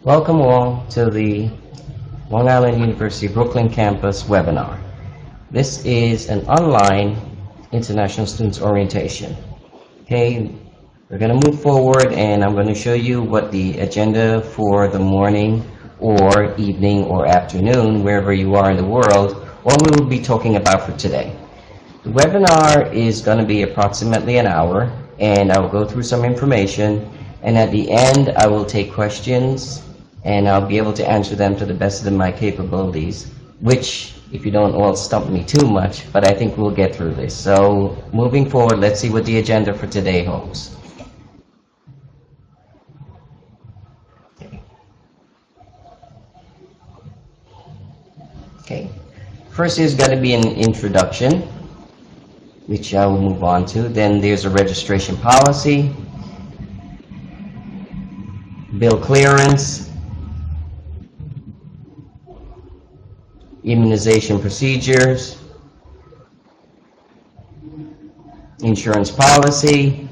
Welcome all to the Long Island University Brooklyn campus webinar. This is an online international students orientation. Okay, we're going to move forward and I'm going to show you what the agenda for the morning or evening or afternoon, wherever you are in the world, what we will be talking about for today. The webinar is going to be approximately an hour, and I will go through some information, and at the end I will take questions and I'll be able to answer them to the best of my capabilities, which, if you don't all stump me too much, but I think we'll get through this. So moving forward, let's see what the agenda for today holds. Okay. First is going to be an introduction, which I will move on to. Then there's a registration policy, bill clearance, immunization procedures, insurance policy,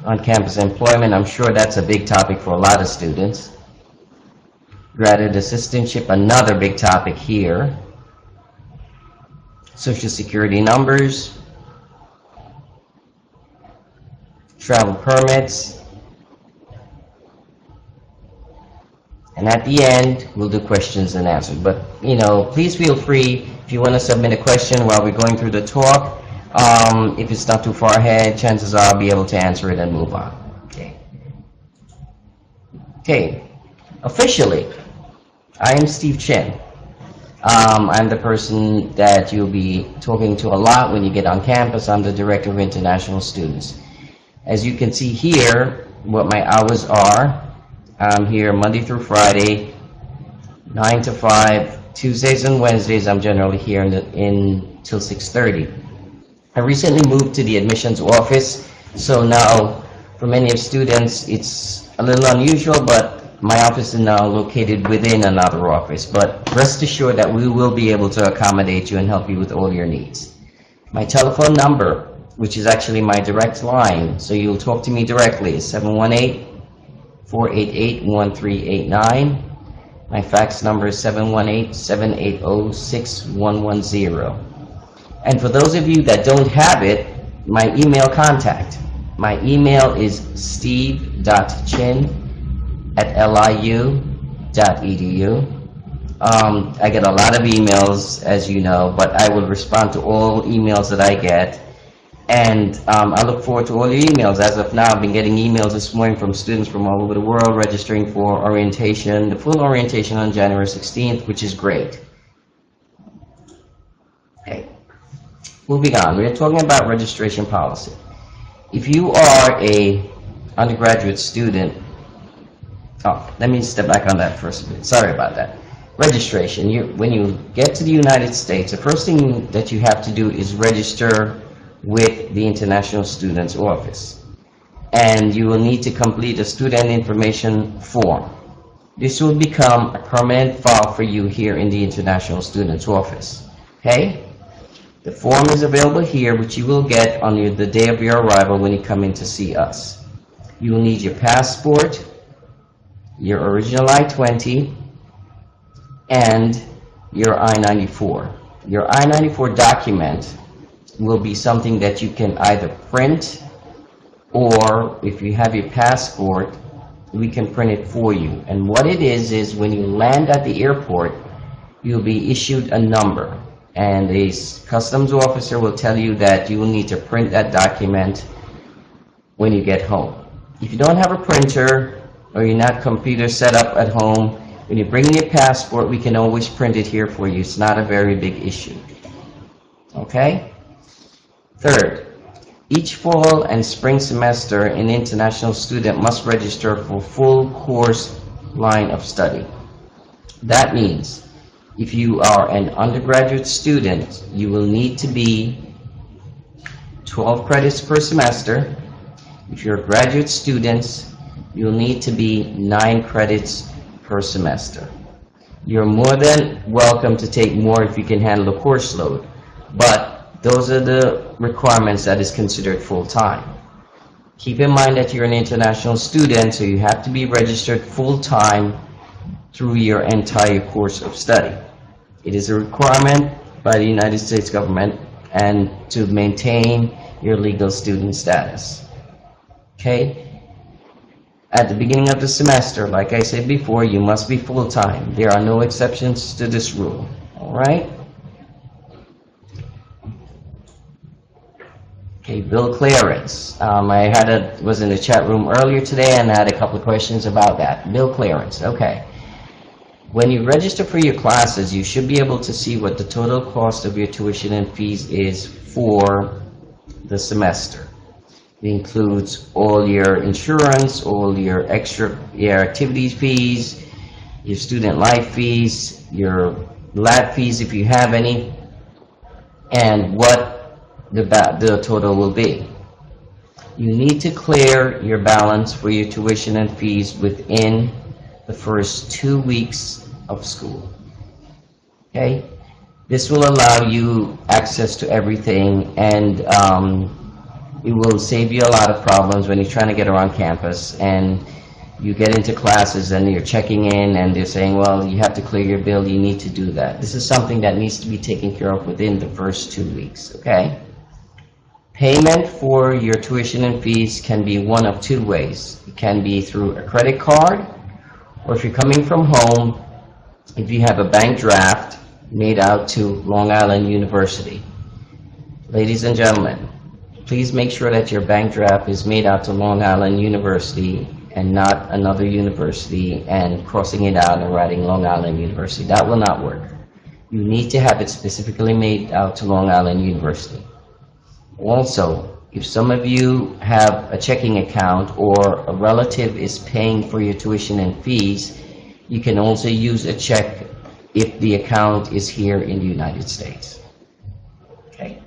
on-campus employment. I'm sure that's a big topic for a lot of students. Graduate assistantship, another big topic here. Social Security numbers, travel permits, and at the end we'll do questions and answers. But please feel free if you want to submit a question while we're going through the talk. If it's not too far ahead, chances are I'll be able to answer it and move on. Okay. Officially, I am Steve Chin. I'm the person that you'll be talking to a lot when you get on campus. I'm the Director of International Students. As you can see here, what my hours are, I'm here Monday through Friday, 9 to 5. Tuesdays and Wednesdays, I'm generally here till 6:30. I recently moved to the admissions office, so now for many of students, it's a little unusual, but my office is now located within another office, but rest assured that we will be able to accommodate you and help you with all your needs. My telephone number, which is actually my direct line, so you'll talk to me directly, is 718-488-1389. My fax number is 718-780-6110. And for those of you that don't have it, my email contact. My email is steve.chin@liu.edu. I get a lot of emails, as you know, but I will respond to all emails that I get, and I look forward to all your emails. As of now, I've been getting emails this morning from students from all over the world registering for orientation, the full orientation on January 16th, which is great. Okay, moving on, we're talking about registration policy. If you are a undergraduate student, let me step back on that first a minute. Sorry about that. Registration. When you get to the United States, the first thing that you have to do is register with the International Students Office. And you will need to complete a student information form. This will become a permanent file for you here in the International Students Office. Okay? The form is available here, which you will get on the day of your arrival when you come in to see us. You will need your passport, your original I-20, and your I-94. Your I-94 document will be something that you can either print, or if you have your passport, we can print it for you. And what it is when you land at the airport, you'll be issued a number, and a customs officer will tell you that you will need to print that document when you get home. If you don't have a printer, or you're not computer set up at home, when you bring your passport, we can always print it here for you. It's not a very big issue. Okay? Third, each fall and spring semester, an international student must register for full course line of study. That means if you are an undergraduate student, you will need to be 12 credits per semester. If you're a graduate student, you'll need to be 9 credits per semester. You're more than welcome to take more if you can handle the course load, but those are the requirements that is considered full-time. Keep in mind that you're an international student, so you have to be registered full-time through your entire course of study. It is a requirement by the United States government and to maintain your legal student status. Okay? At the beginning of the semester, like I said before, you must be full-time. There are no exceptions to this rule. All right? Okay, bill clearance. I was in the chat room earlier today and I had a couple of questions about that. Bill clearance, okay. When you register for your classes, you should be able to see what the total cost of your tuition and fees is for the semester. It includes all your insurance, all your your activities fees, your student life fees, your lab fees if you have any, and what the total will be. You need to clear your balance for your tuition and fees within the first 2 weeks of school. Okay? This will allow you access to everything, and it will save you a lot of problems when you're trying to get around campus and you get into classes and you're checking in and they're saying, well, you have to clear your bill, you need to do that. This is something that needs to be taken care of within the first 2 weeks, okay? Payment for your tuition and fees can be one of two ways. It can be through a credit card, or if you're coming from home, if you have a bank draft made out to Long Island University. Ladies and gentlemen, please make sure that your bank draft is made out to Long Island University and not another university and crossing it out and writing Long Island University. That will not work. You need to have it specifically made out to Long Island University. Also, if some of you have a checking account or a relative is paying for your tuition and fees, you can also use a check if the account is here in the United States. Okay?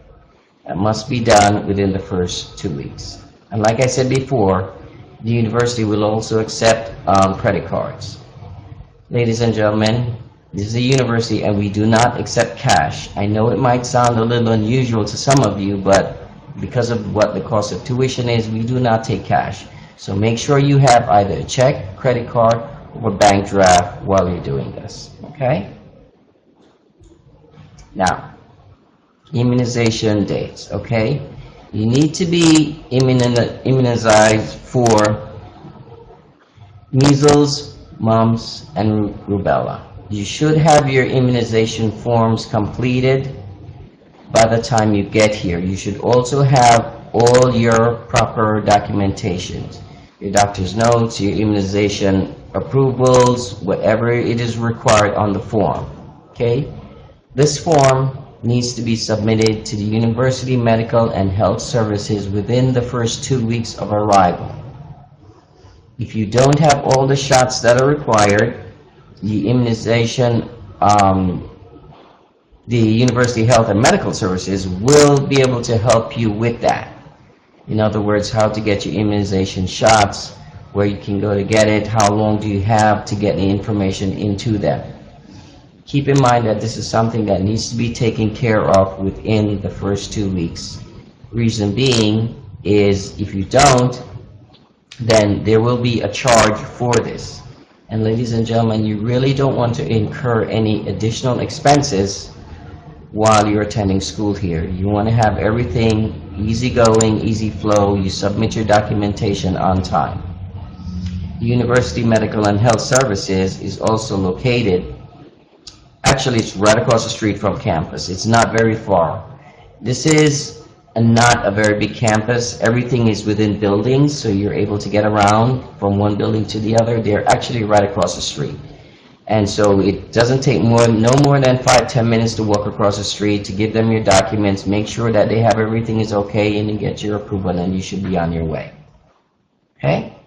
That must be done within the first 2 weeks. And like I said before, the university will also accept credit cards. Ladies and gentlemen, this is a university and we do not accept cash. I know it might sound a little unusual to some of you, but because of what the cost of tuition is, we do not take cash. So make sure you have either a check, credit card, or bank draft while you're doing this, okay? Now, immunization dates, okay? You need to be immunized for measles, mumps, and rubella. You should have your immunization forms completed by the time you get here. You should also have all your proper documentations, your doctor's notes, your immunization approvals, whatever it is required on the form, okay? This form needs to be submitted to the University Medical and Health Services within the first 2 weeks of arrival. If you don't have all the shots that are required, the immunization the University Health and Medical Services will be able to help you with that. In other words, how to get your immunization shots, where you can go to get it, how long do you have to get the information into them. Keep in mind that this is something that needs to be taken care of within the first 2 weeks. Reason being is if you don't, then there will be a charge for this. And ladies and gentlemen, you really don't want to incur any additional expenses while you're attending school here. You want to have everything easygoing, easy flow. You submit your documentation on time. The University Medical and Health Services is also located, actually it's right across the street from campus. It's not very far. This is not a very big campus. Everything is within buildings, so you're able to get around from one building to the other. They're actually right across the street. And so it doesn't take no more than 5-10 minutes to walk across the street, to give them your documents, make sure that they have everything is okay, and you get your approval, and you should be on your way. Okay?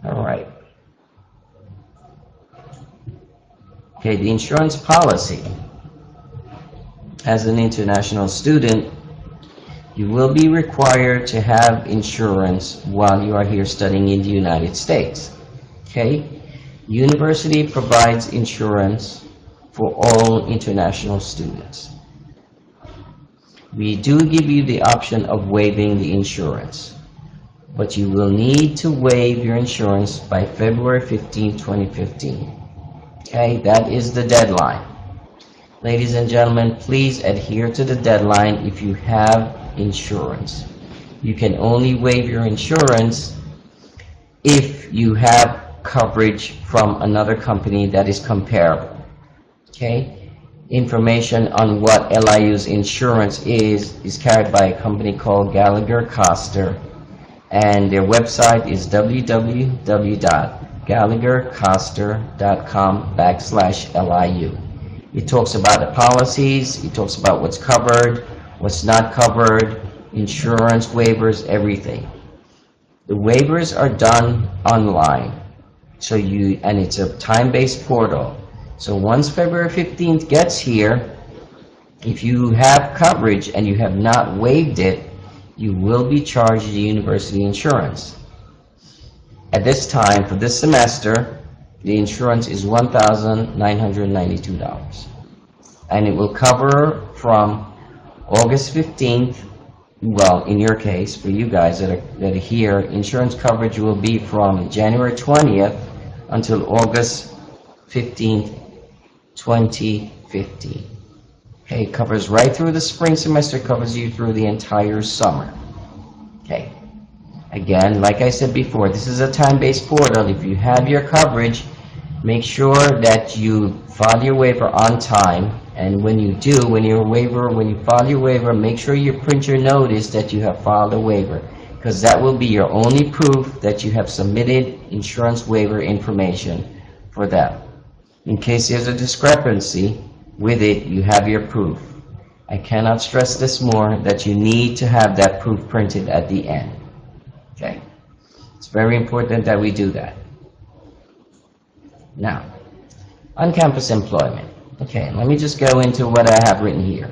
All right. Okay, the insurance policy. As an international student, you will be required to have insurance while you are here studying in the United States. Okay? University provides insurance for all international students. We do give you the option of waiving the insurance. but you will need to waive your insurance by February 15, 2015. Okay, that is the deadline. Ladies and gentlemen, please adhere to the deadline if you have insurance. You can only waive your insurance if you have coverage from another company that is comparable. Okay? Information on what LIU's insurance is carried by a company called Gallagher Coster, and their website is www.gallaghercoster.com/LIU. It talks about the policies, it talks about what's covered, what's not covered, insurance waivers, everything. The waivers are done online, and it's a time-based portal. So once February 15th gets here, if you have coverage and you have not waived it, you will be charged the university insurance. At this time, for this semester, the insurance is $1,992. And it will cover from August 15th, well, in your case, for you guys that are here, insurance coverage will be from January 20th until August 15th, 2015. Okay, it covers right through the spring semester, covers you through the entire summer. Okay. Again, like I said before, this is a time-based portal. If you have your coverage, make sure that you file your waiver on time. And when you do, when you file your waiver, make sure you print your notice that you have filed a waiver, because that will be your only proof that you have submitted insurance waiver information for that. In case there's a discrepancy with it, you have your proof. I cannot stress this more, that you need to have that proof printed at the end. Okay? It's very important that we do that. Now, on-campus employment. Okay, let me just go into what I have written here.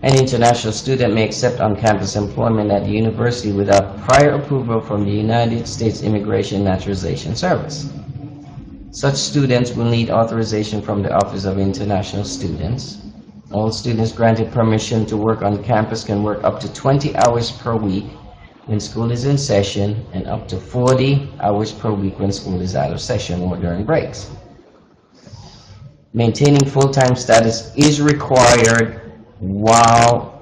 An international student may accept on-campus employment at the university without prior approval from the United States Immigration and Naturalization Service. Such students will need authorization from the Office of International Students. All students granted permission to work on campus can work up to 20 hours per week when school is in session, and up to 40 hours per week when school is out of session or during breaks. Maintaining full-time status is required while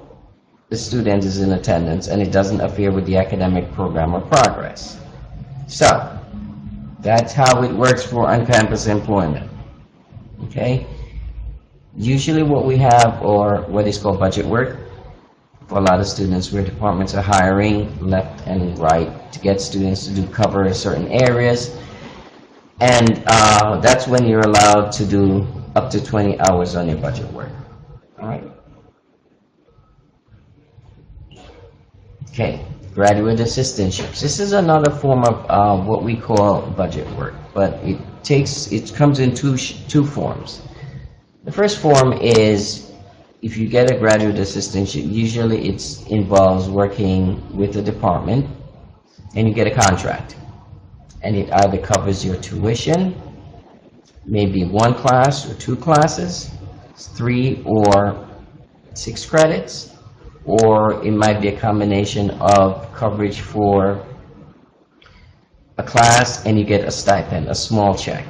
the student is in attendance, and it doesn't interfere with the academic program or progress. So, that's how it works for on-campus employment. Okay? Usually what we have, or what is called budget work, for a lot of students where departments are hiring left and right to get students to do cover certain areas, and that's when you're allowed to do up to 20 hours on your budget work. All right? Okay, graduate assistantships. This is another form of what we call budget work, but it comes in two forms. The first form is, if you get a graduate assistantship, usually it involves working with the department, and you get a contract. And it either covers your tuition, maybe one class or two classes, 3 or 6 credits, or it might be a combination of coverage for a class and you get a stipend, a small check,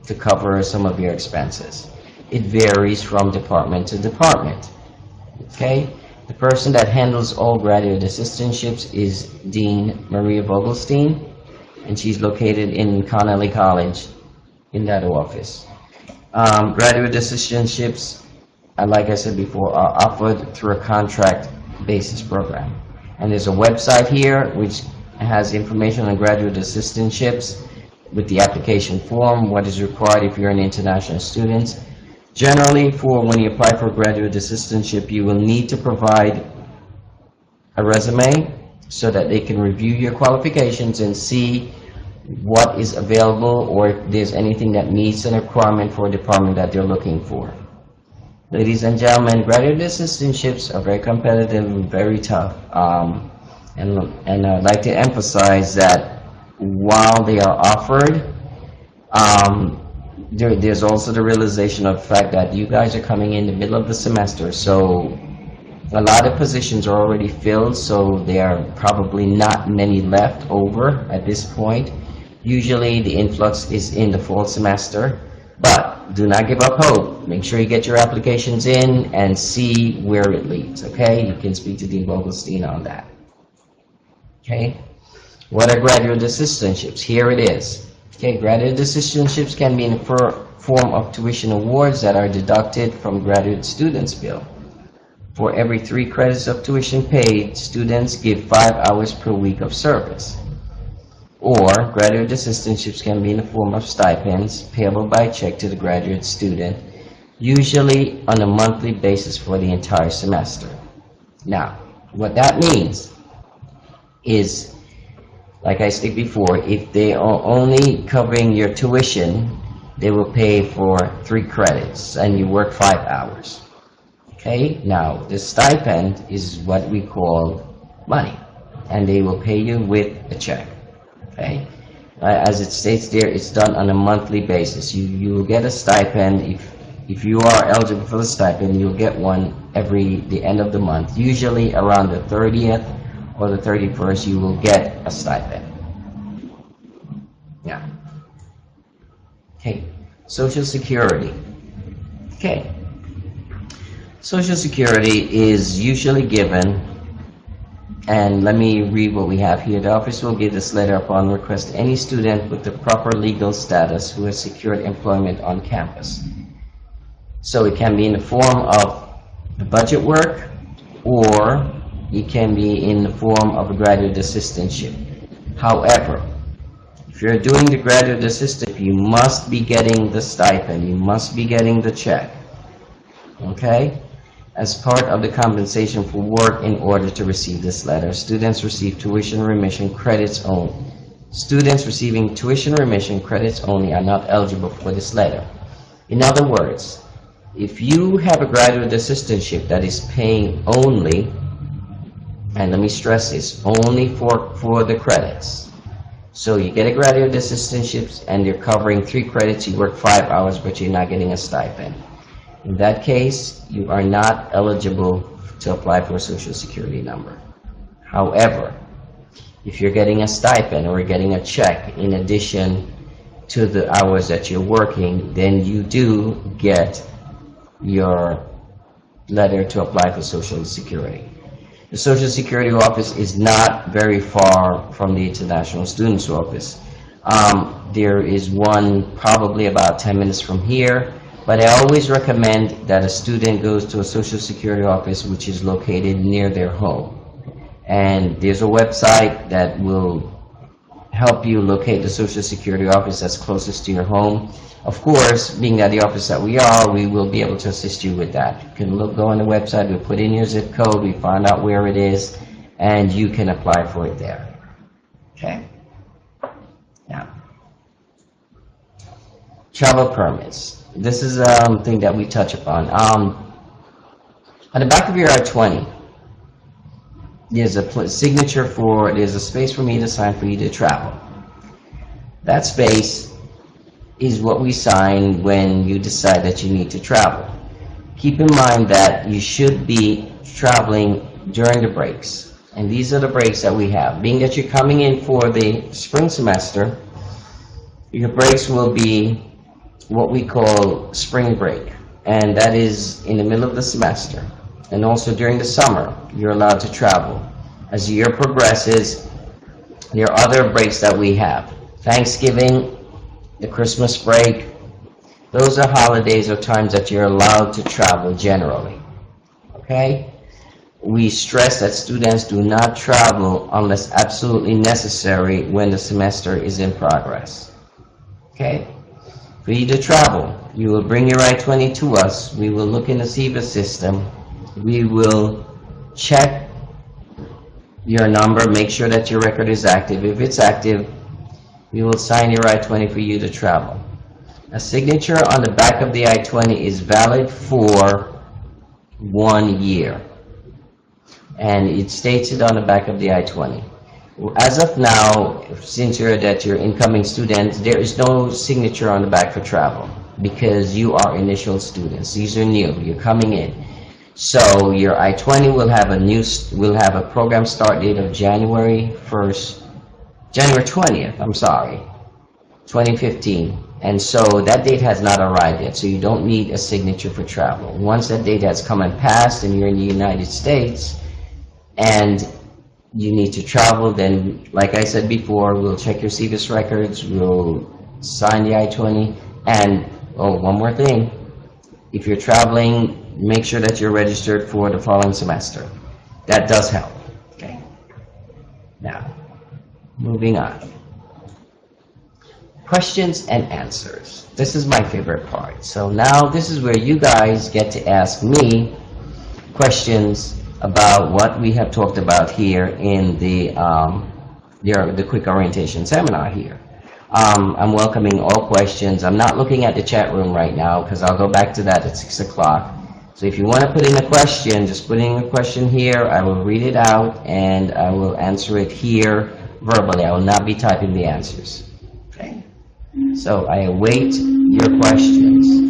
to cover some of your expenses. It varies from department to department. Okay? The person that handles all graduate assistantships is Dean Maria Vogelstein, and she's located in Connelly College in that office. Graduate assistantships, like I said before, are offered through a contract basis program. And there's a website here which has information on graduate assistantships with the application form, what is required if you're an international student. Generally, for when you apply for a graduate assistantship, you will need to provide a resume so that they can review your qualifications and see what is available, or if there's anything that meets a requirement for a department that they're looking for. Ladies and gentlemen, graduate assistantships are very competitive and very tough. And I'd like to emphasize that while they are offered, there's also the realization of the fact that you guys are coming in the middle of the semester, so A lot of positions are already filled, so there are probably not many left over at this point. Usually the influx is in the fall semester, but do not give up hope. Make sure you get your applications in and see where it leads, okay? You can speak to Dean Vogelstein on that. Okay? What are graduate assistantships? Here it is. Okay, graduate assistantships can be in the form of tuition awards that are deducted from graduate students' bill. For every 3 credits of tuition paid, students give 5 hours per week of service. Or graduate assistantships can be in the form of stipends payable by check to the graduate student, usually on a monthly basis for the entire semester. Now, what that means is, like I stated before, if they are only covering your tuition, they will pay for 3 credits and you work 5 hours. Okay, now the stipend is what we call money, and they will pay you with a check. Okay, as it states there, it's done on a monthly basis. You will get a stipend. If you are eligible for the stipend, you'll get one the end of the month. Usually around the 30th or the 31st, you will get a stipend. Yeah. Okay, Social Security. Okay. Social Security is usually given, and let me read what we have here. The office will give this letter upon request to any student with the proper legal status who has secured employment on campus. So it can be in the form of the budget work, or it can be in the form of a graduate assistantship. However, if you're doing the graduate assistantship, you must be getting the stipend, you must be getting the check. Okay? As part of the compensation for work in order to receive this letter, students receive tuition remission credits only. Students receiving tuition remission credits only are not eligible for this letter. In other words, if you have a graduate assistantship that is paying only, and let me stress this, only for the credits. So you get a graduate assistantship and you're covering 3 credits, you work 5 hours, but you're not getting a stipend. In that case, you are not eligible to apply for a Social Security number. However, if you're getting a stipend or getting a check in addition to the hours that you're working, then you do get your letter to apply for Social Security. The Social Security office is not very far from the International Students Office. There is one probably about 10 minutes from here. But I always recommend that a student goes to a Social Security office which is located near their home. And there's a website that will help you locate the Social Security office that's closest to your home. Of course, being at the office that we are, we will be able to assist you with that. You can go on the website, we put in your zip code, we find out where it is, and you can apply for it there. Okay? Now, travel permits. This is a thing that we touch upon. On the back of your I-20, there's a signature there's a space for me to sign for you to travel. That space is what we sign when you decide that you need to travel. Keep in mind that you should be traveling during the breaks. And these are the breaks that we have. Being that you're coming in for the spring semester, your breaks will be what we call spring break, and that is in the middle of the semester. And also during the summer, you're allowed to travel. As the year progresses, there are other breaks that we have. Thanksgiving, the Christmas break, those are holidays or times that you're allowed to travel generally. Okay? We stress that students do not travel unless absolutely necessary when the semester is in progress. Okay? For you to travel, you will bring your I-20 to us. We will look in the SEVA system. We will check your number, make sure that your record is active. If it's active, we will sign your I-20 for you to travel. A signature on the back of the I-20 is valid for 1 year. And it states it on the back of the I-20. As of now, since you're incoming student, there is no signature on the back for travel because you are initial students. These are new. You're coming in. So your I-20 will have a program start date of January 20th, I'm sorry, 2015. And so that date has not arrived yet, so you don't need a signature for travel. Once that date has come and passed and you're in the United States and you need to travel, then, like I said before, we'll check your CVIS records, we'll sign the I-20, and, oh, one more thing. If you're traveling, make sure that you're registered for the following semester. That does help. Okay. Now, moving on. Questions and answers. This is my favorite part. So now this is where you guys get to ask me questions about what we have talked about here in the quick orientation seminar here. I'm welcoming all questions. I'm not looking at the chat room right now because I'll go back to that at 6 o'clock. So if you want to put in a question, just put in a question here. I will read it out and I will answer it here verbally. I will not be typing the answers. Okay? So I await your questions.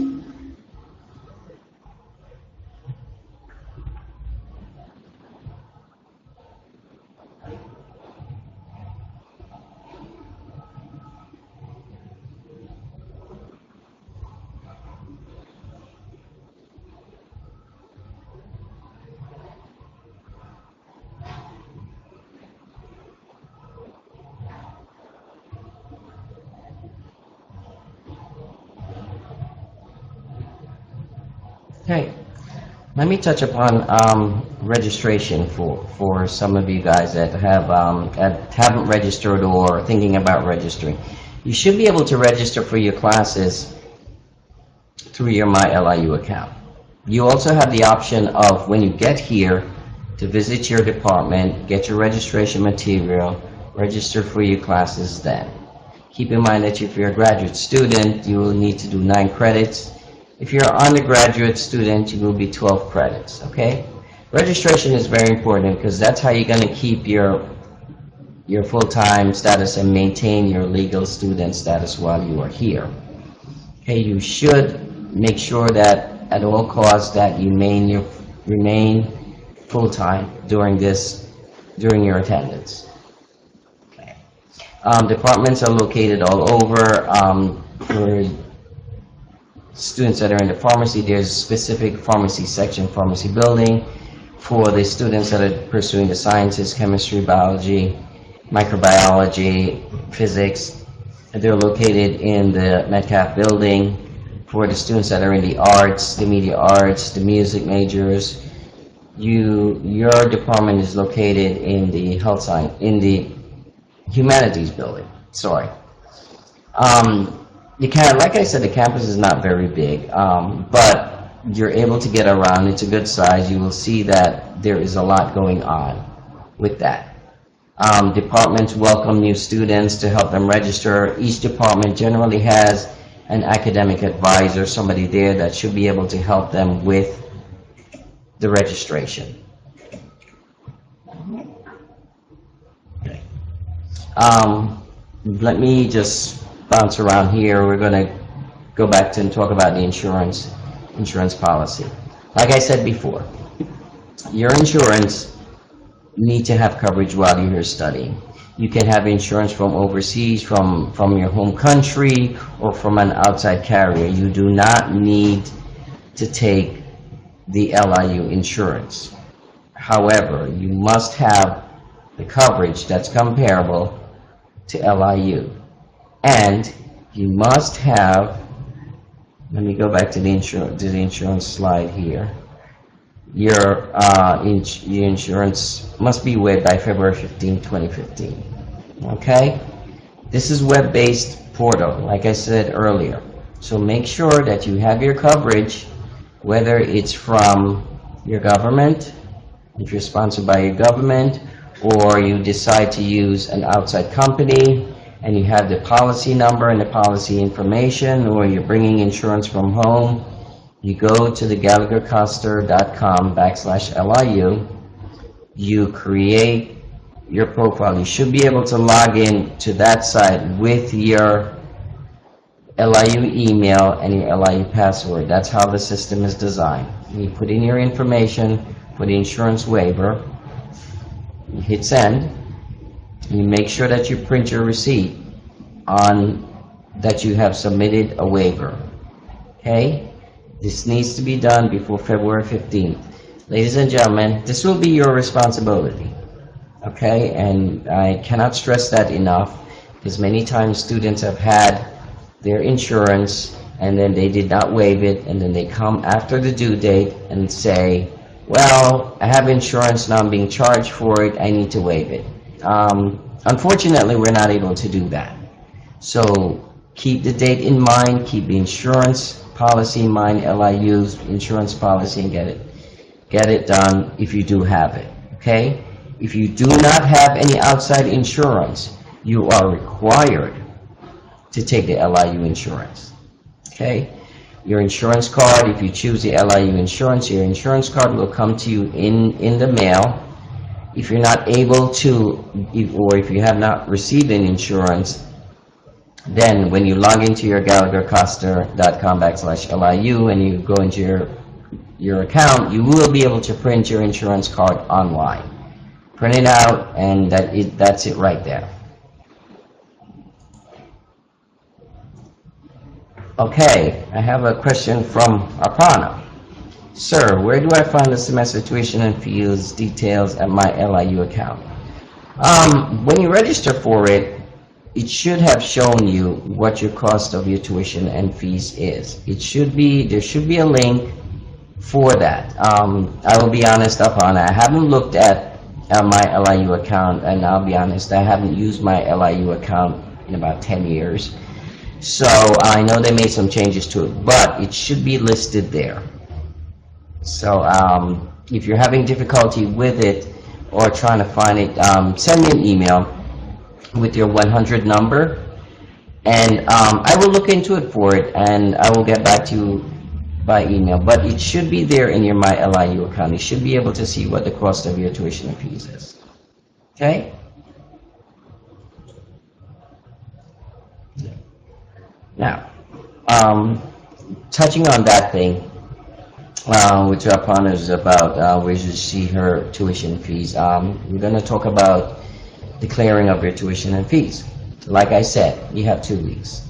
Okay, let me touch upon registration for some of you guys that haven't registered or thinking about registering. You should be able to register for your classes through your MyLIU account. You also have the option of, when you get here, to visit your department, get your registration material, register for your classes then. Keep in mind that if you're a graduate student, you will need to do 9 credits. If you're an undergraduate student, you will be 12 credits, okay? Registration is very important because that's how you're going to keep your full-time status and maintain your legal student status while you are here. Okay, you should make sure that at all costs that you remain full-time during your attendance. Okay. Departments are located all over. For students that are in the pharmacy, there's a specific pharmacy section, pharmacy building. For the students that are pursuing the sciences, chemistry, biology, microbiology, physics, they're located in the Metcalf building. For the students that are in the arts, the media arts, the music majors, your department is located in the in the humanities building. Sorry. Like I said, the campus is not very big, but you're able to get around. It's a good size. You will see that there is a lot going on with that. Departments welcome new students to help them register. Each department generally has an academic advisor, somebody there that should be able to help them with the registration. Okay. Let me just bounce around here. We're going to go back to and talk about the insurance policy. Like I said before, your insurance need to have coverage while you're here studying. You can have insurance from overseas, from your home country, or from an outside carrier. You do not need to take the LIU insurance. However, you must have the coverage that's comparable to LIU. And you must have, let me go back to the insurance slide here. Your insurance must be waived by February 15, 2015. Okay? This is web-based portal, like I said earlier. So make sure that you have your coverage, whether it's from your government, if you're sponsored by your government, or you decide to use an outside company, and you have the policy number and the policy information, or you're bringing insurance from home, you go to the GallagherCoster.com/LIU, you create your profile. You should be able to log in to that site with your LIU email and your LIU password. That's how the system is designed. You put in your information for the insurance waiver, you hit send, you make sure that you print your receipt on that you have submitted a waiver. Okay? This needs to be done before February 15th. Ladies and gentlemen, this will be your responsibility. Okay? And I cannot stress that enough, because many times students have had their insurance and then they did not waive it, and then they come after the due date and say, well, I have insurance, now I'm being charged for it, I need to waive it. Unfortunately, we're not able to do that. So keep the date in mind, keep the insurance policy in mind, LIU's insurance policy, and get it done if you do have it. Okay? If you do not have any outside insurance, you are required to take the LIU insurance. Okay? Your insurance card, if you choose the LIU insurance, your insurance card will come to you in the mail. If you're not able to, or if you have not received an insurance, then when you log into your GallagherCoster.com/LIU and you go into your account, you will be able to print your insurance card online. Print it out, and that's it right there. Okay, I have a question from Aparna. Sir, where do I find the semester tuition and fees details at my LIU account? When you register for it, it should have shown you what your cost of your tuition and fees is. There should be a link for that. I will be honest, Aparna, I haven't looked at my LIU account, and I'll be honest, I haven't used my LIU account in about 10 years. So I know they made some changes to it, but it should be listed there. So if you're having difficulty with it or trying to find it, send me an email with your 100 number, and I will look into it for it, and I will get back to you by email. But it should be there in your My LIU account. You should be able to see what the cost of your tuition and fees is. Okay? Now, touching on that thing, which our partner is about, where you see her tuition fees, we're going to talk about declaring of your tuition and fees. Like I said, you have 2 weeks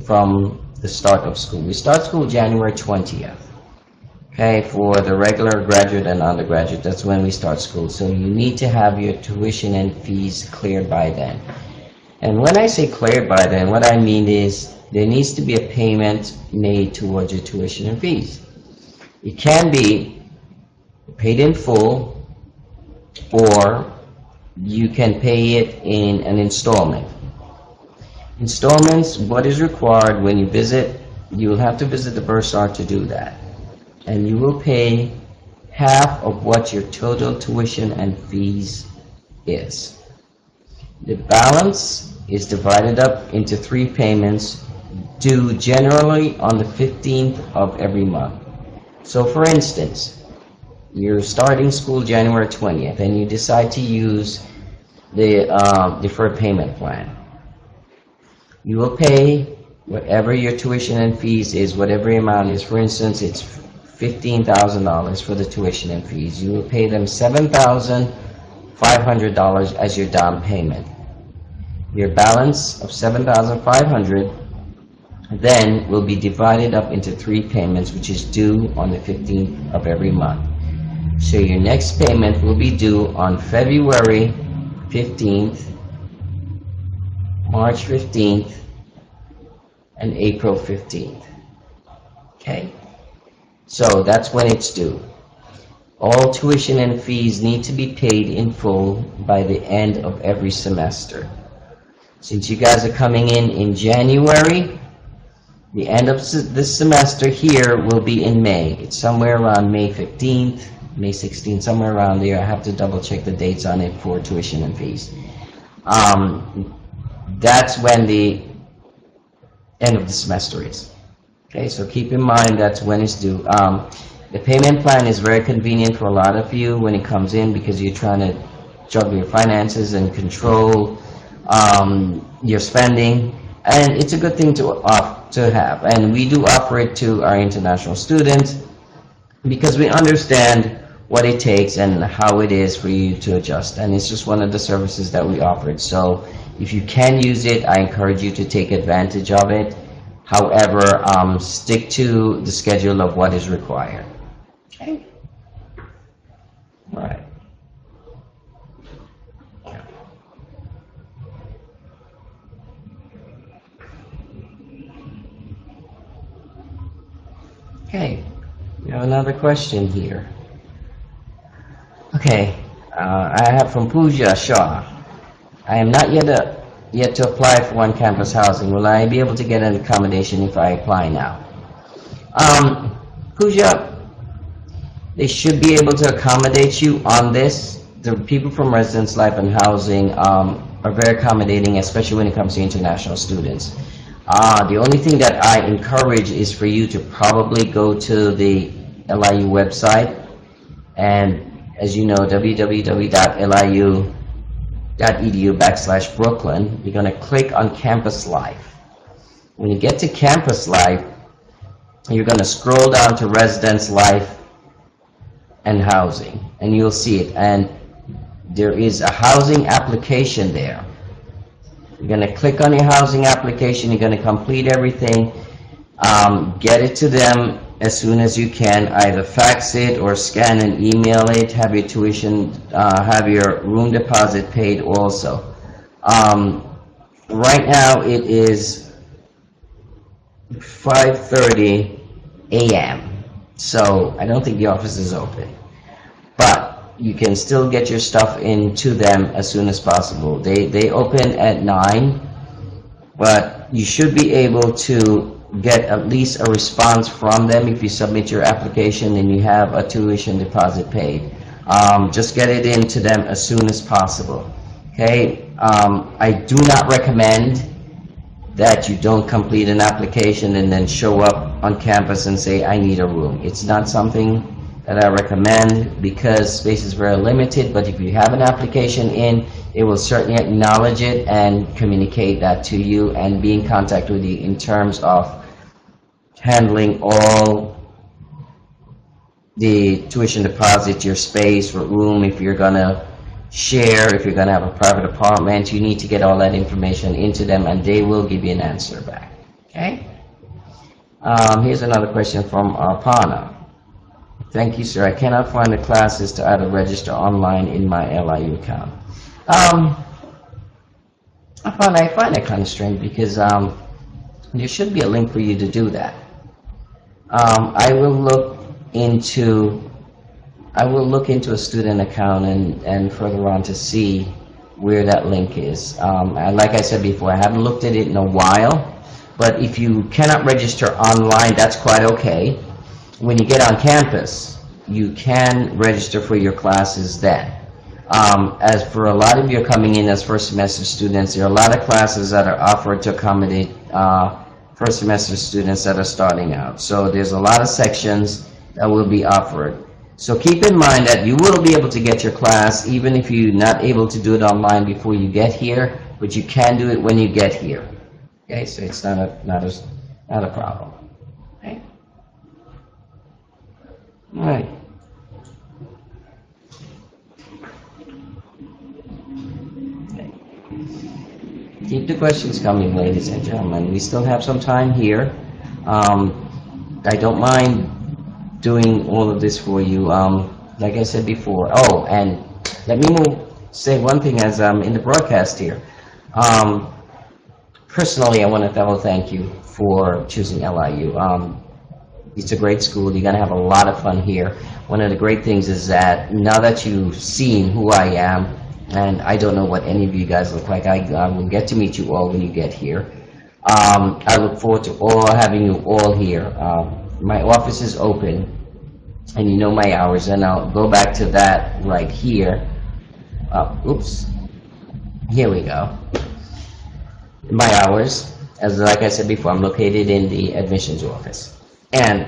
from the start of school. We start school January 20th. Okay, for the regular graduate and undergraduate, that's when we start school. So you need to have your tuition and fees cleared by then. And when I say cleared by then, what I mean is there needs to be a payment made towards your tuition and fees. It can be paid in full, or you can pay it in an installment. Installments, what is required when you visit, you will have to visit the bursar to do that. And you will pay half of what your total tuition and fees is. The balance is divided up into 3 payments due generally on the 15th of every month. So for instance, you're starting school January 20th and you decide to use the deferred payment plan. You will pay whatever your tuition and fees is, whatever amount is. For instance, it's $15,000 for the tuition and fees. You will pay them $7,500 as your down payment. Your balance of $7,500 then will be divided up into 3 payments, which is due on the 15th of every month. So your next payment will be due on February 15th, March 15th, and April 15th. Okay? So that's when it's due. All tuition and fees need to be paid in full by the end of every semester. Since you guys are coming in January, the end of this semester here will be in May. It's somewhere around May 15th, May 16th, somewhere around there. I have to double check the dates on it for tuition and fees. That's when the end of the semester is. Okay, so keep in mind that's when it's due. The payment plan is very convenient for a lot of you when it comes in, because you're trying to juggle your finances and control your spending. And it's a good thing to have. And we do offer it to our international students because we understand what it takes and how it is for you to adjust. And it's just one of the services that we offered. So if you can use it, I encourage you to take advantage of it. However, stick to the schedule of what is required. Okay. All right. Okay, we have another question here. Okay, I have from Pooja Shah. I am not yet to apply for on-campus housing. Will I be able to get an accommodation if I apply now? Pooja, they should be able to accommodate you on this. The people from Residence Life and Housing are very accommodating, especially when it comes to international students. The only thing that I encourage is for you to probably go to the LIU website, and as you know, www.liu.edu/Brooklyn, you're going to click on Campus Life. When you get to Campus Life, you're going to scroll down to Residence Life and Housing, and you'll see it, and there is a housing application there. You're going to click on your housing application. You're going to complete everything. Get it to them as soon as you can. Either fax it or scan and email it. Have your tuition, have your room deposit paid also. Right now it is 5:30 a.m. So I don't think the office is open. But you can still get your stuff into them as soon as possible. They open at 9, but you should be able to get at least a response from them if you submit your application and you have a tuition deposit paid. Just get it into them as soon as possible. Okay? I do not recommend that you don't complete an application and then show up on campus and say, I need a room. It's not something that I recommend because space is very limited, but if you have an application in, it will certainly acknowledge it and communicate that to you and be in contact with you in terms of handling all the tuition deposit, your space, your room, if you're going to share, if you're going to have a private apartment, you need to get all that information into them and they will give you an answer back. Okay? Here's another question from Arpana. Thank you, sir. I cannot find the classes to either register online in my LIU account. I find that kind of strange because there should be a link for you to do that. I will look into a student account and further on to see where that link is. And like I said before, I haven't looked at it in a while, but if you cannot register online, that's quite okay. When you get on campus, you can register for your classes then. As for a lot of you coming in as first semester students, there are a lot of classes that are offered to accommodate first semester students that are starting out. So there's a lot of sections that will be offered. So keep in mind that you will be able to get your class even if you're not able to do it online before you get here, but you can do it when you get here. Okay, so it's not a problem. Okay. All right. Okay. Keep the questions coming, ladies and gentlemen. We still have some time here. I don't mind doing all of this for you. Like I said before. Oh, and let me say one thing as I'm in the broadcast here. Personally, I want to thank you for choosing LIU. It's a great school. You're going to have a lot of fun here. One of the great things is that now that you've seen who I am, and I don't know what any of you guys look like, I will get to meet you all when you get here. I look forward to having you all here. My office is open, and you know my hours, and I'll go back to that right here. Oops. Here we go. My hours, as like I said before, I'm located in the admissions office. And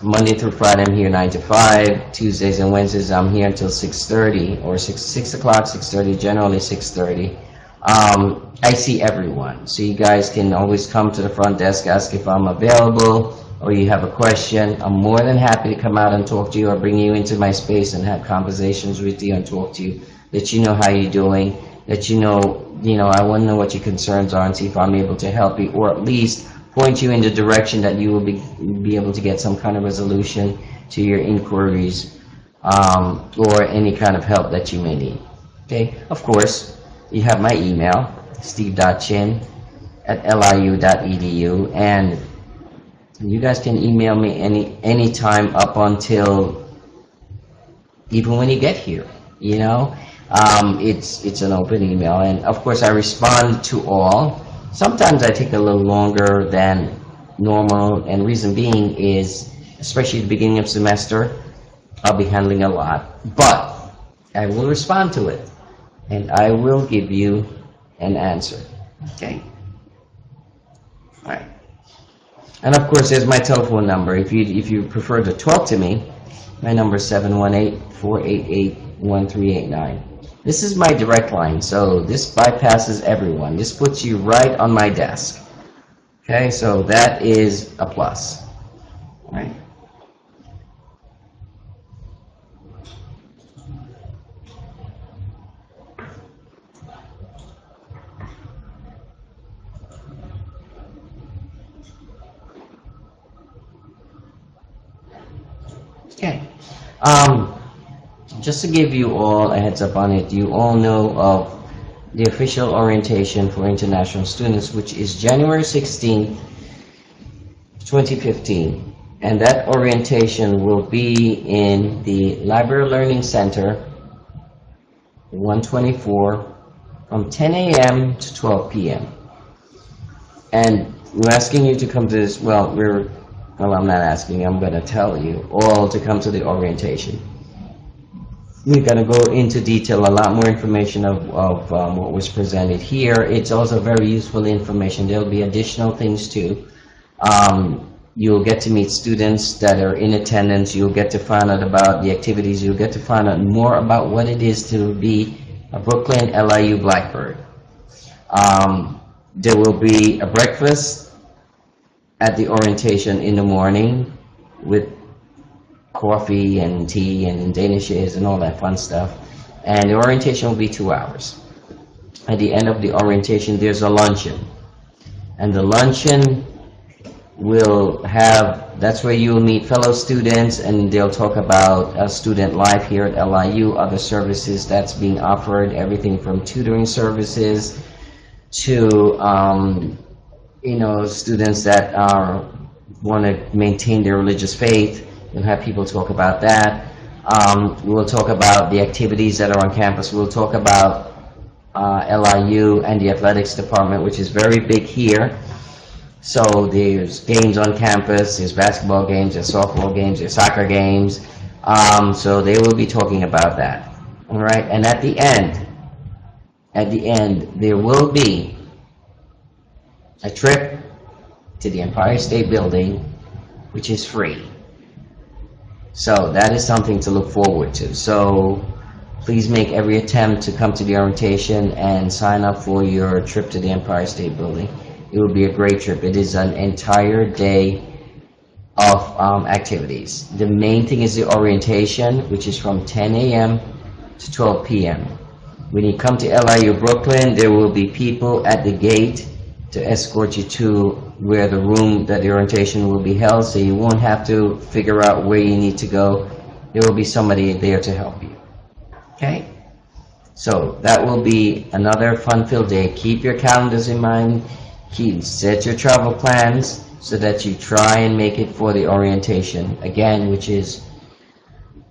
Monday through Friday, I'm here 9 to 5. Tuesdays and Wednesdays, I'm here until 6:30 or 6 o'clock, 6:30, generally 6:30. I see everyone. So you guys can always come to the front desk, ask if I'm available, or you have a question. I'm more than happy to come out and talk to you, or bring you into my space and have conversations with you and talk to you, let you know how you're doing, let you know, I want to know what your concerns are and see if I'm able to help you, or at least point you in the direction that you will be able to get some kind of resolution to your inquiries, or any kind of help that you may need. Okay, of course, you have my email, steve.chin@liu.edu, and you guys can email me anytime up until even when you get here. It's an open email, and of course I respond to all. Sometimes I take a little longer than normal, and reason being is, especially at the beginning of semester, I'll be handling a lot, but I will respond to it, and I will give you an answer. Okay? All right. And of course, there's my telephone number. If you prefer to talk to me, my number is 718-488-1389. This is my direct line, so this bypasses everyone. This puts you right on my desk. Okay, so that is a plus. All right. Okay. Just to give you all a heads up on it, you all know of the official orientation for international students, which is January 16th, 2015. And that orientation will be in the Library Learning Center, 124, from 10 a.m. to 12 p.m. And we're asking you to come to this, I'm not asking, I'm going to tell you all to come to the orientation. We're going to go into detail, a lot more information of what was presented here. It's also very useful information. There'll be additional things too. You'll get to meet students that are in attendance. You'll get to find out about the activities. You'll get to find out more about what it is to be a Brooklyn LIU Blackbird. There will be a breakfast at the orientation in the morning with coffee and tea and danishes and all that fun stuff. And the orientation will be 2 hours. At the end of the orientation, there's a luncheon. And the luncheon will have, that's where you'll meet fellow students, and they'll talk about student life here at LIU, other services that's being offered, everything from tutoring services to students that want to maintain their religious faith. We'll have people talk about that. We'll talk about the activities that are on campus. We'll talk about LIU and the athletics department, which is very big here. So there's games on campus, there's basketball games, there's softball games, there's soccer games. So they will be talking about that. All right, and at the end, there will be a trip to the Empire State Building, which is free. So that is something to look forward to. So please make every attempt to come to the orientation and sign up for your trip to the Empire State Building. It will be a great trip. It is an entire day of activities. The main thing is the orientation, which is from 10 a.m. to 12 p.m. When you come to LIU Brooklyn, there will be people at the gate to escort you to where the room that the orientation will be held, so you won't have to figure out where you need to go. There will be somebody there to help you. Okay? So that will be another fun-filled day. Keep your calendars in mind. Set your travel plans so that you try and make it for the orientation, again, which is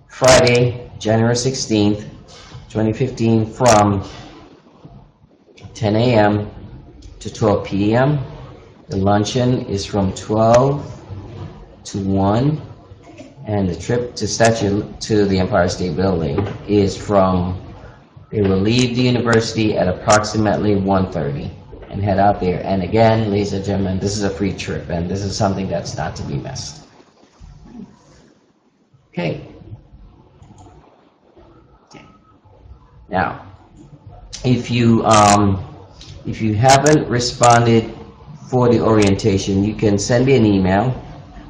Friday, January 16th, 2015, from 10 a.m. to 12 p.m. The luncheon is from 12 to 1, and the trip to the Empire State Building is they will leave the university at approximately 1:30 and head out there. And again, ladies and gentlemen, this is a free trip, and this is something that's not to be missed. Okay. Now, if you if you haven't responded for the orientation, you can send me an email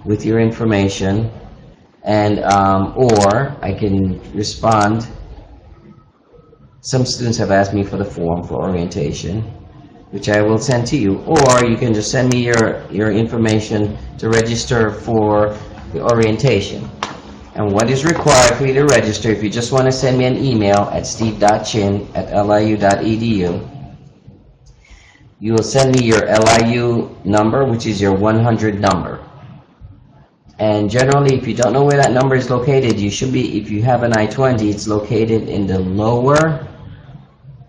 with your information, and or I can respond. Some students have asked me for the form for orientation, which I will send to you, or you can just send me your information to register for the orientation. And what is required for you to register, if you just want to send me an email at steve.chin@liu.edu, you will send me your LIU number, which is your 100 number. And generally, if you don't know where that number is located, you should be, if you have an I-20, it's located in the lower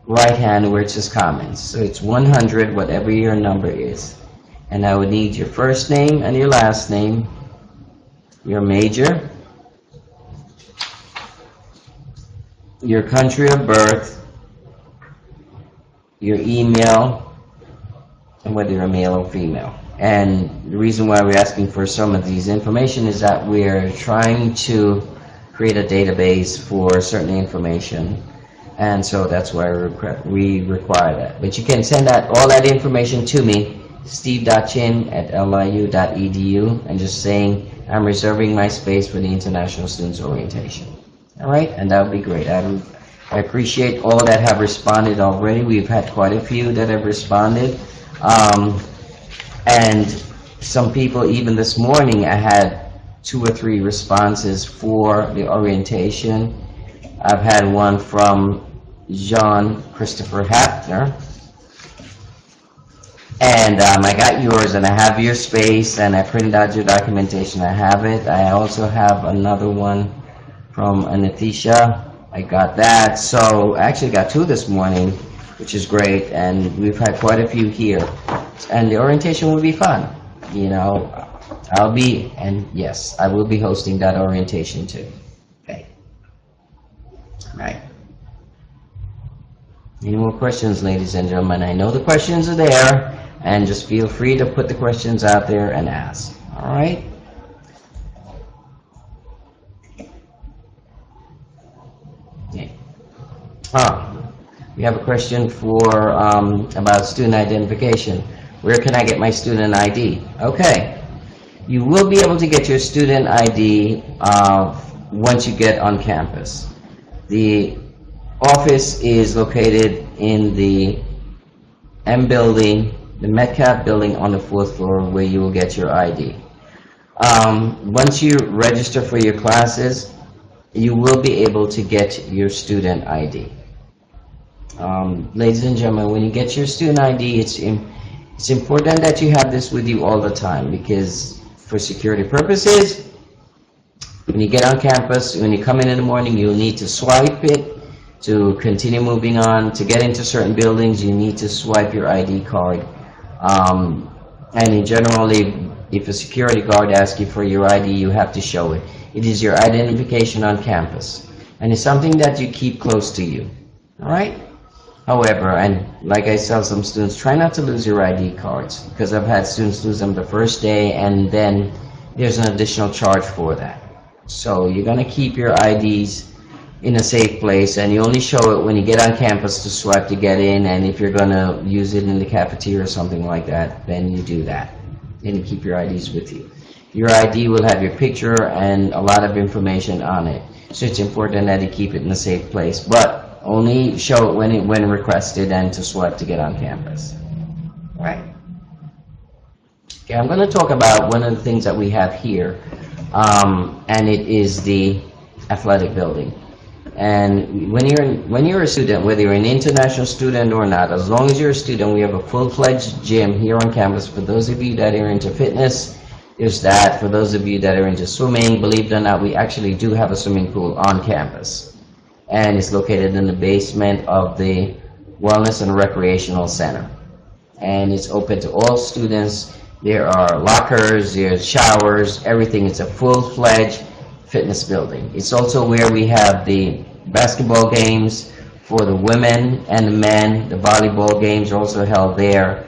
right hand where it says comments. So it's 100, whatever your number is. And I would need your first name and your last name, your major, your country of birth, your email, and whether you're male or female. And the reason why we're asking for some of these information is that we're trying to create a database for certain information, and so that's why we require that. But you can send all that information to me, steve.chin@liu.edu, and just saying I'm reserving my space for the International Students Orientation. All right, and that would be great. I appreciate all that have responded already. We've had quite a few that have responded. And some people, even this morning, I had 2 or 3 responses for the orientation. I've had one from John Christopher Hafner. And I got yours, and I have your space, and I printed out your documentation. I have it. I also have another one from Anatisha. I got that. So I actually got 2 this morning, which is great, and we've had quite a few here. And the orientation will be fun. You know, yes, I will be hosting that orientation too. Okay. All right. Any more questions, ladies and gentlemen? I know the questions are there, and just feel free to put the questions out there and ask. All right? Okay. We have a question for about student identification. Where can I get my student ID? Okay, you will be able to get your student ID once you get on campus. The office is located in the M building, the Metcalf building on the 4th floor, where you will get your ID. Once you register for your classes, you will be able to get your student ID. Ladies and gentlemen, when you get your student ID, it's important that you have this with you all the time, because for security purposes, when you get on campus, when you come in the morning, you'll need to swipe it to continue moving on. To get into certain buildings, you need to swipe your ID card. And in general, if a security guard asks you for your ID, you have to show it. It is your identification on campus, and it's something that you keep close to you. All right? However, and like I tell some students, try not to lose your ID cards, because I've had students lose them the first day, and then there's an additional charge for that. So you're going to keep your IDs in a safe place, and you only show it when you get on campus to swipe to get in, and if you're going to use it in the cafeteria or something like that, then you do that, and you keep your IDs with you. Your ID will have your picture and a lot of information on it, so it's important that you keep it in a safe place, but only show it when requested and to swipe to get on campus. All right. Okay, I'm going to talk about one of the things that we have here, and it is the athletic building. And when you're a student, whether you're an international student or not, as long as you're a student, we have a full-fledged gym here on campus. For those of you that are into fitness, there's that. For those of you that are into swimming, believe it or not, we actually do have a swimming pool on campus, and it's located in the basement of the Wellness and Recreational Center, and it's open to all students. There are lockers, there's showers, everything. It's a full-fledged fitness building. It's also where we have the basketball games for the women and the men. The volleyball games are also held there.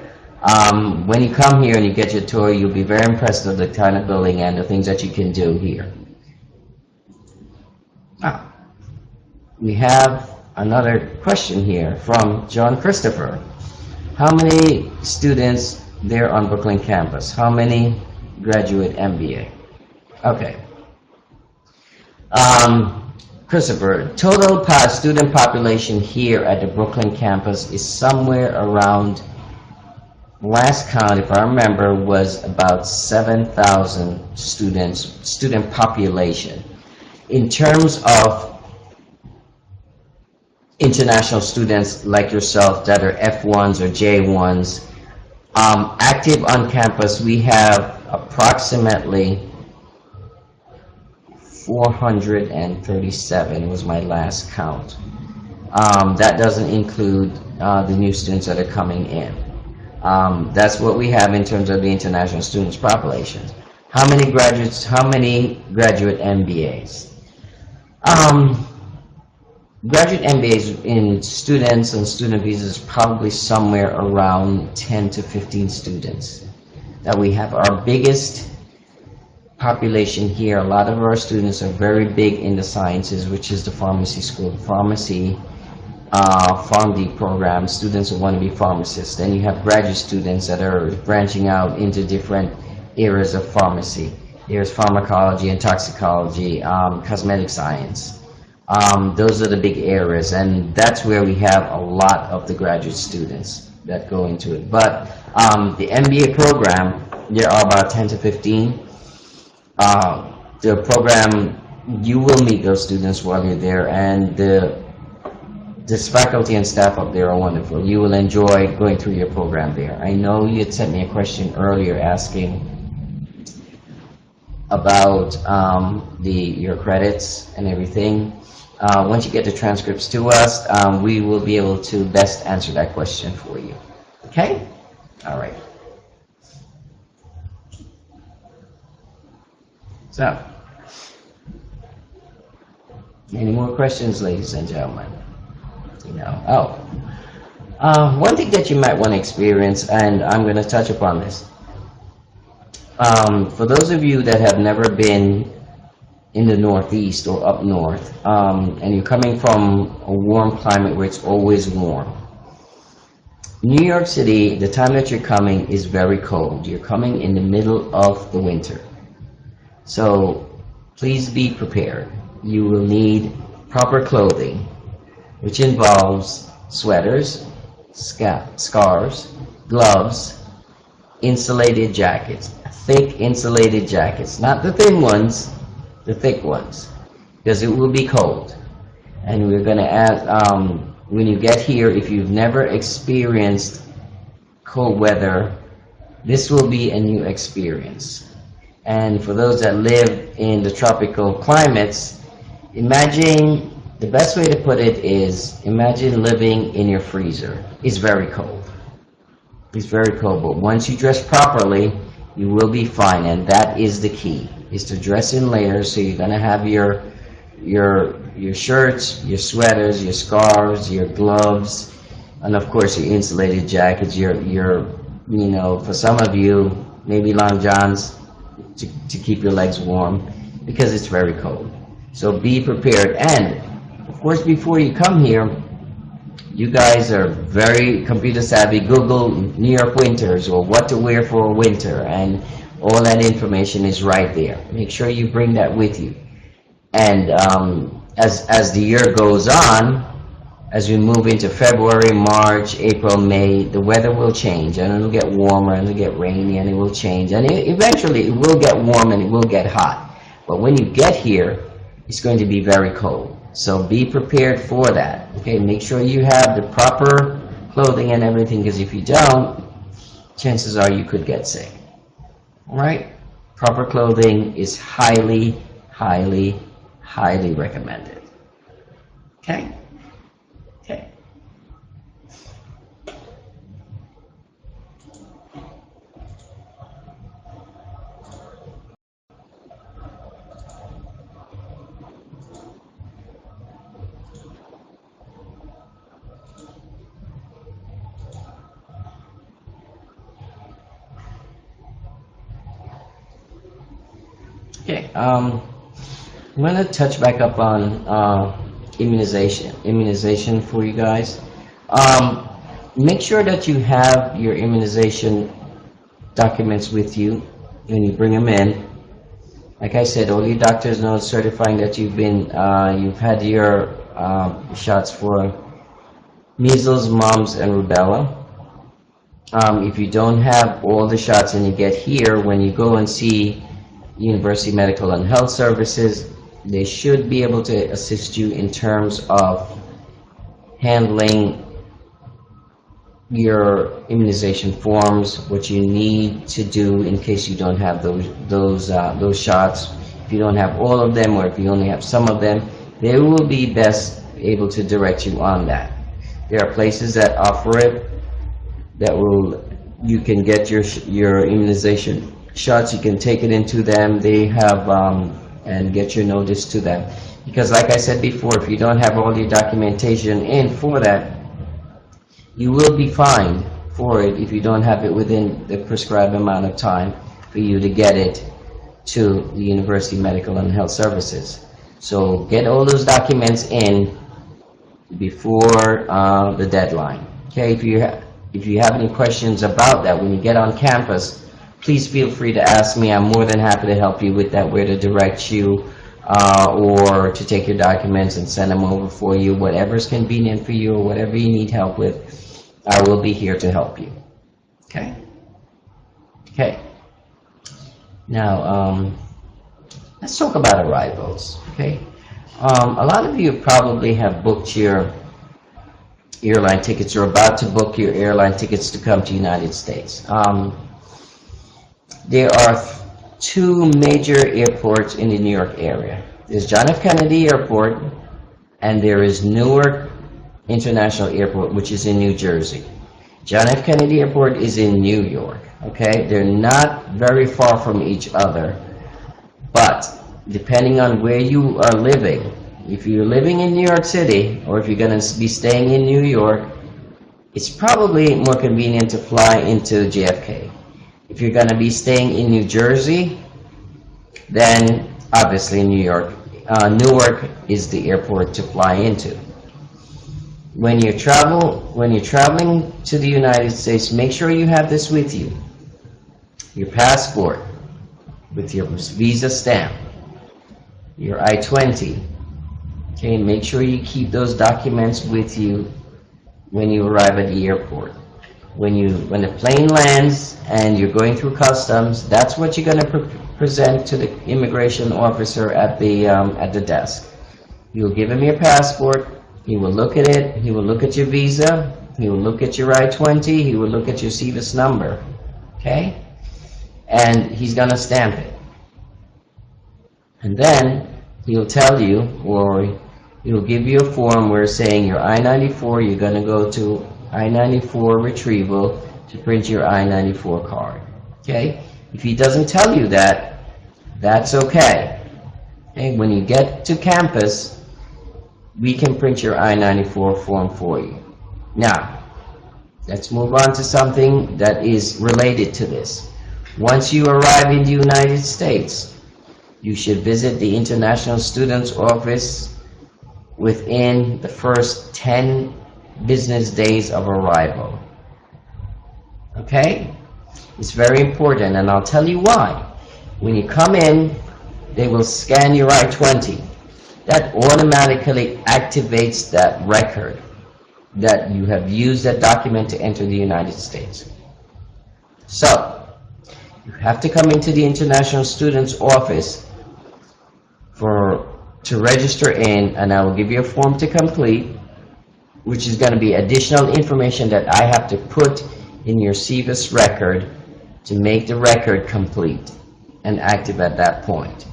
When you come here and you get your tour, you'll be very impressed with the kind of building and the things that you can do here. We have another question here from John Christopher. How many students there on Brooklyn campus? How many graduate MBA? Okay. Christopher, total student population here at the Brooklyn campus is somewhere around, last count, if I remember, was about 7,000 student population. In terms of international students like yourself that are F1s or J1s, active on campus, we have approximately 437 was my last count. That doesn't include the new students that are coming in. That's what we have in terms of the international students population. How many graduates, how many graduate MBAs? Graduate MBAs in students and student visas, probably somewhere around 10 to 15 students that we have. Our biggest population here, a lot of our students are very big in the sciences, which is the pharmacy school, pharmacy, PharmD program, students who want to be pharmacists. Then you have graduate students that are branching out into different areas of pharmacy. There's pharmacology and toxicology, cosmetic science. Those are the big areas, and that's where we have a lot of the graduate students that go into it. But the MBA program, there are about 10 to 15. The program, you will meet those students while you're there, and this faculty and staff up there are wonderful. You will enjoy going through your program there. I know you had sent me a question earlier asking about your credits and everything. Once you get the transcripts to us, we will be able to best answer that question for you. Okay? All right. So, any more questions, ladies and gentlemen? One thing that you might want to experience, and I'm going to touch upon this. For those of you that have never been in the Northeast or up north, and you're coming from a warm climate where it's always warm, New York City, the time that you're coming is very cold. You're coming in the middle of the winter. So please be prepared. You will need proper clothing, which involves sweaters, scarves, gloves, insulated jackets, thick insulated jackets, not the thin ones, the thick ones, because it will be cold. And we're going to add, when you get here, if you've never experienced cold weather, this will be a new experience. And for those that live in the tropical climates, imagine, the best way to put it is, imagine living in your freezer. It's very cold. It's very cold, but once you dress properly, you will be fine, and that is the key, is to dress in layers. So you're going to have your shirts, your sweaters, your scarves, your gloves, and of course your insulated jackets, for some of you, maybe long johns to keep your legs warm, because it's very cold. So be prepared. And of course, before you come here, you guys are very computer savvy. Google New York winters or what to wear for winter, and all that information is right there. Make sure you bring that with you. And as the year goes on, as we move into February, March, April, May, the weather will change, and it'll get warmer, and it'll get rainy, and it will change, and eventually it will get warm and it will get hot. But when you get here, it's going to be very cold. So be prepared for that. Okay, make sure you have the proper clothing and everything, because if you don't, chances are you could get sick. All right? Proper clothing is highly, highly, highly recommended. Okay? Okay. Okay, I'm going to touch back up on immunization for you guys. make sure that you have your immunization documents with you when you bring them in. Like I said, all your doctor's notes certifying that you've had your shots for measles, mumps, and rubella. If you don't have all the shots and you get here, when you go and see University Medical and Health Services, they should be able to assist you in terms of handling your immunization forms, what you need to do in case you don't have those shots. If you don't have all of them, or if you only have some of them, they will be best able to direct you on that. There are places that offer it, that you can get your immunization shots. You can take it into them. They have and get your notice to them, because like I said before, if you don't have all your documentation in for that, you will be fined for it if you don't have it within the prescribed amount of time for you to get it to the University Medical and Health Services. So get all those documents in before the deadline. Okay, if you have any questions about that when you get on campus, please feel free to ask me. I'm more than happy to help you with that, where to direct you or to take your documents and send them over for you, whatever's convenient for you or whatever you need help with. I will be here to help you. Okay? Okay. Now, let's talk about arrivals. Okay? A lot of you probably have booked your airline tickets, or about to book your airline tickets to come to the United States. There are two major airports in the New York area. There's John F. Kennedy Airport, and there is Newark International Airport, which is in New Jersey. John F. Kennedy Airport is in New York. Okay, they're not very far from each other, but depending on where you are living, if you're living in New York City, or if you're going to be staying in New York, it's probably more convenient to fly into JFK. If you're going to be staying in New Jersey, then obviously Newark is the airport to fly into. When you're traveling to the United States, make sure you have this with you: your passport with your visa stamp, your I-20. Okay, make sure you keep those documents with you when you arrive at the airport. When the plane lands and you're going through customs, that's what you're going to present to the immigration officer at the desk. You'll give him your passport. He will look at it. He will look at your visa. He will look at your I-20. He will look at your CVIS number. Okay? And he's going to stamp it. And then he'll tell you, or he'll give you a form where saying your I-94, you're going to go to I-94 retrieval to print your I-94 card. Okay? If he doesn't tell you that, that's okay. Okay? When you get to campus, we can print your I-94 form for you. Now, let's move on to something that is related to this. Once you arrive in the United States, you should visit the International Students Office within the first 10 business days of arrival. Okay? It's very important, and I'll tell you why. When you come in, they will scan your I-20. That automatically activates that record that you have used that document to enter the United States. So, you have to come into the International Students Office to register in, and I will give you a form to complete, which is going to be additional information that I have to put in your CVIS record to make the record complete and active at that point.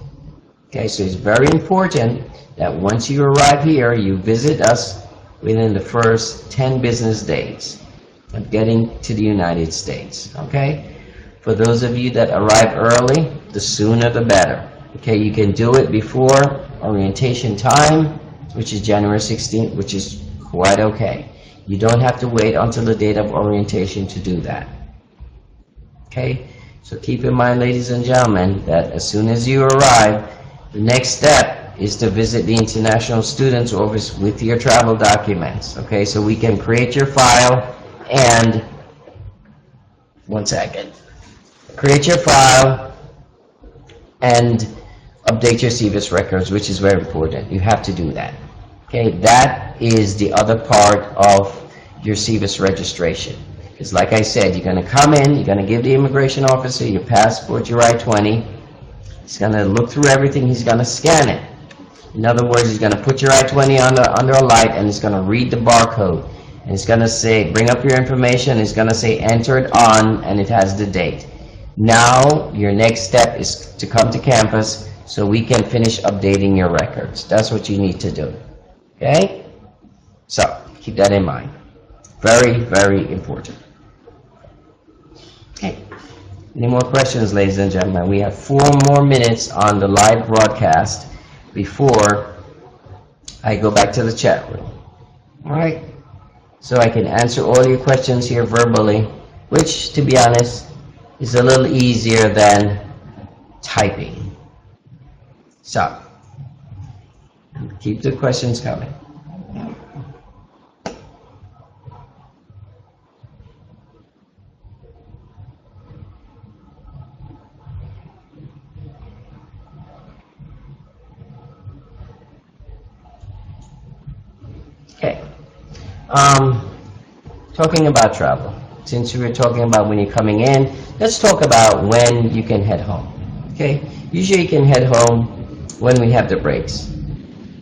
Okay, so it's very important that once you arrive here, you visit us within the first 10 business days of getting to the United States. Okay? For those of you that arrive early, the sooner the better. Okay, you can do it before orientation time, which is January 16th, which is quite okay. You don't have to wait until the date of orientation to do that. Okay? So keep in mind, ladies and gentlemen, that as soon as you arrive, the next step is to visit the International Students Office with your travel documents. Okay, so we can create your file and one second. Create your file and update your CVIS records, which is very important. You have to do that. Okay, that is the other part of your CVIS registration. Because like I said, you're going to come in, you're going to give the immigration officer your passport, your I-20. He's going to look through everything, he's going to scan it. In other words, he's going to put your I-20 under a light, and he's going to read the barcode. And it's going to say, bring up your information, it's going to say enter it on, and it has the date. Now, your next step is to come to campus so we can finish updating your records. That's what you need to do. Okay? So, keep that in mind. Very, very important. Okay. Any more questions, ladies and gentlemen? We have 4 more minutes on the live broadcast before I go back to the chat room. All right? So I can answer all your questions here verbally, which, to be honest, is a little easier than typing. So, keep the questions coming. Okay. Talking about travel. Since we were talking about when you're coming in, let's talk about when you can head home. Okay? Usually you can head home when we have the breaks.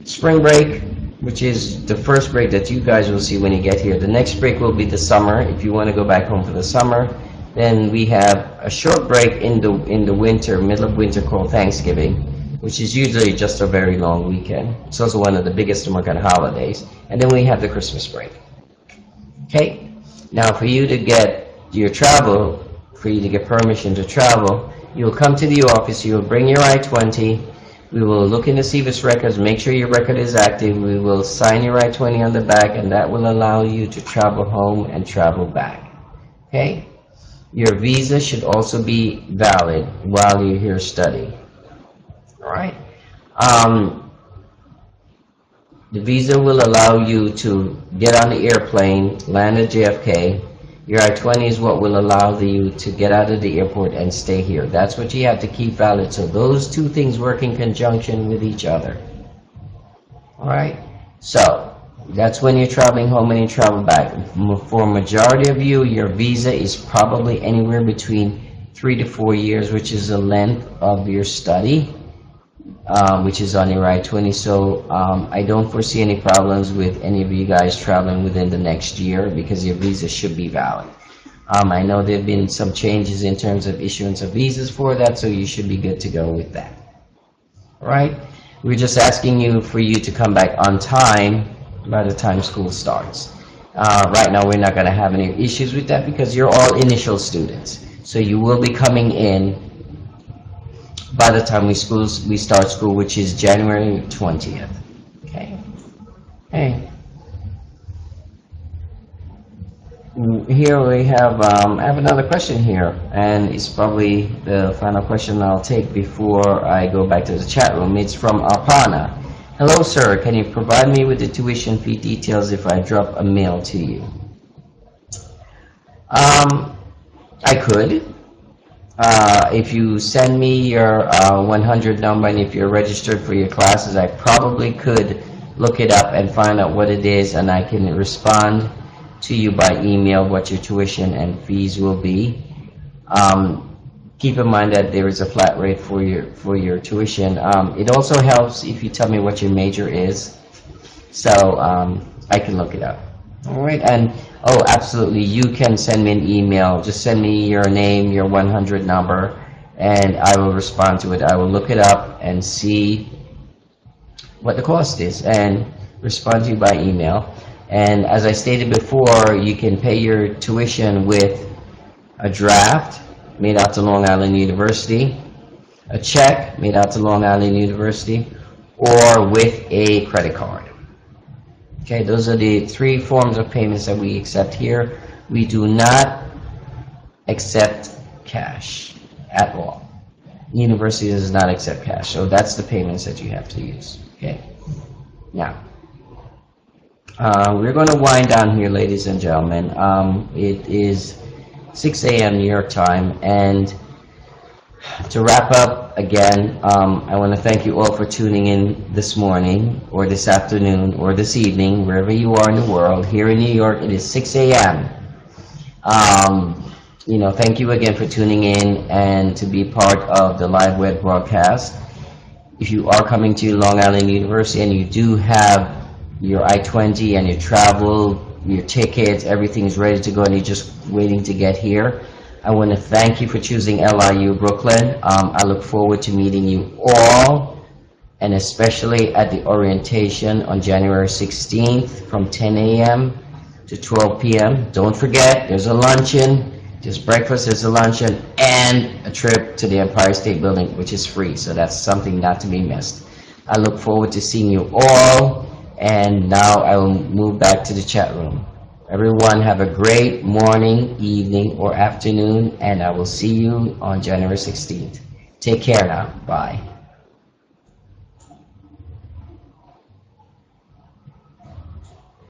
Spring break, which is the first break that you guys will see when you get here. The next break will be the summer, if you want to go back home for the summer. Then we have a short break in the winter, middle of winter, called Thanksgiving, which is usually just a very long weekend. It's also one of the biggest American holidays. And then we have the Christmas break. Okay? Now, for you to get your travel, for you to get permission to travel, you'll come to the office, you'll bring your I-20, we will look in the CVIS records, make sure your record is active, we will sign your I-20 on the back, and that will allow you to travel home and travel back. Okay? Your visa should also be valid while you're here studying. All right? The visa will allow you to get on the airplane, land at JFK. Your I-20 is what will allow you to get out of the airport and stay here. That's what you have to keep valid. So those two things work in conjunction with each other. All right? So that's when you're traveling home and you travel back. For a majority of you, your visa is probably anywhere between 3 to 4 years, which is the length of your study. Which is on your I-20, so I don't foresee any problems with any of you guys traveling within the next year because your visa should be valid. I know there have been some changes in terms of issuance of visas for that, so you should be good to go with that. All right? We're just asking you for you to come back on time by the time school starts. Right now, we're not going to have any issues with that because you're all initial students, so you will be coming in by the time we start school, which is January 20th. Okay. Hey. Here we have, I have another question here, and it's probably the final question I'll take before I go back to the chat room. It's from Arpana. Hello, sir. Can you provide me with the tuition fee details if I drop a mail to you? I could. If you send me your 100 number and if you're registered for your classes, I probably could look it up and find out what it is, and I can respond to you by email what your tuition and fees will be. Keep in mind that there is a flat rate for your tuition. It also helps if you tell me what your major is, so I can look it up. All right, and oh, absolutely, you can send me an email. Just send me your name, your 100 number, and I will respond to it. I will look it up and see what the cost is and respond to you by email. And as I stated before, you can pay your tuition with a draft made out to Long Island University, a check made out to Long Island University, or with a credit card. Okay, those are the 3 forms of payments that we accept here. We do not accept cash at all. The university does not accept cash, so that's the payments that you have to use. Okay. Now, We're going to wind down here, ladies and gentlemen. It is 6 a.m. New York time, and to wrap up again, I want to thank you all for tuning in this morning, or this afternoon, or this evening, wherever you are in the world. Here in New York, it is 6 a.m. Thank you again for tuning in and to be part of the live web broadcast. If you are coming to Long Island University and you do have your I-20 and your travel, your tickets, everything is ready to go and you're just waiting to get here, I want to thank you for choosing LIU Brooklyn. I look forward to meeting you all, and especially at the orientation on January 16th from 10 a.m. to 12 p.m. Don't forget, there's a luncheon, there's breakfast, there's a luncheon, and a trip to the Empire State Building, which is free, so that's something not to be missed. I look forward to seeing you all, and now I will move back to the chat room. Everyone have a great morning, evening, or afternoon, and I will see you on January 16th. Take care now. Bye.